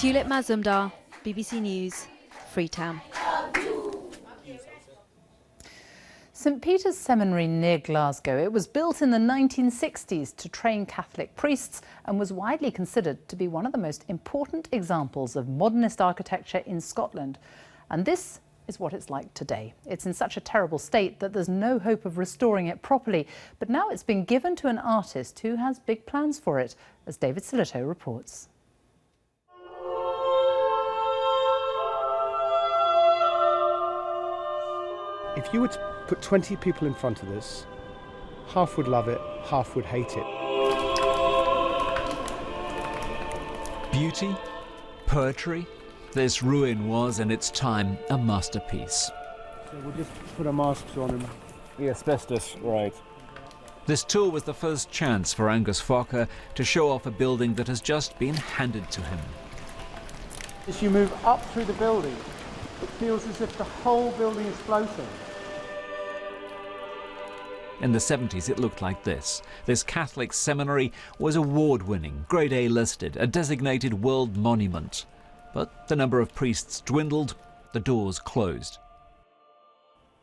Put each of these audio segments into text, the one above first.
Tulip Mazumdar, BBC News, Freetown. St.Peters Seminary near Glasgow. It was built in the 1960s to train Catholic priests and was widely considered to be one of the most important examples of modernist architecture in Scotland. And this is what it's like today. It's in such a terrible state that there's no hope of restoring it properly. But now it's been given to an artist who has big plans for it, as David Silito reports. If you were to put 20 people in front of this, half would love it, half would hate it. Beauty, poetry, this ruin was in its time a masterpiece. So we'll just put our masks on and the asbestos, right. This tour was the first chance for Angus Fokker to show off a building that has just been handed to him. As you move up through the building, it feels as if the whole building is floating. In the 70s, it looked like this. This Catholic seminary was award-winning, Grade A listed, a designated world monument. But the number of priests dwindled, the doors closed.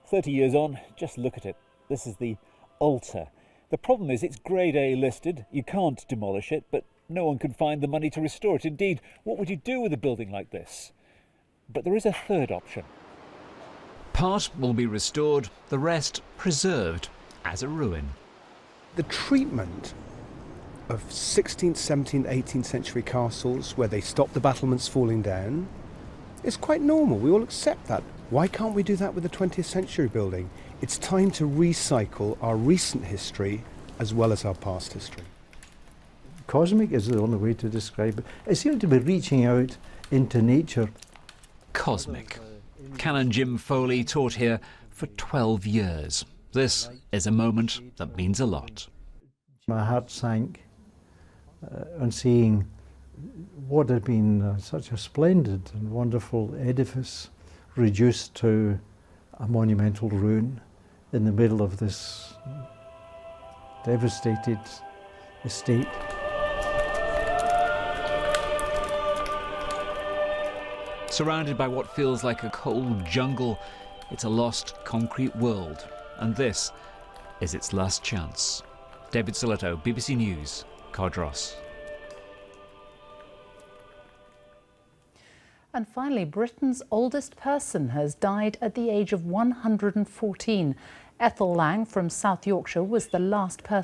30 years on, just look at it. This is the altar. The problem is it's Grade A listed, you can't demolish it, but no one can find the money to restore it. Indeed, what would you do with a building like this? But there is a third option. Part will be restored, the rest preserved as a ruin. The treatment of 16th, 17th, 18th century castles where they stop the battlements falling down is quite normal. We all accept that. Why can't we do that with the 20th century building? It's time to recycle our recent history as well as our past history. Cosmic is the only way to describe it. It seemed to be reaching out into nature. Cosmic. Canon Jim Foley taught here for 12 years. This is a moment that means a lot. My heart sank on seeing what had been such a splendid and wonderful edifice reduced to a monumental ruin in the middle of this devastated estate. Surrounded by what feels like a cold jungle, it's a lost concrete world. And this is its last chance. David Silito, BBC News, Cardross. And finally, Britain's oldest person has died at the age of 114. Ethel Lang from South Yorkshire was the last person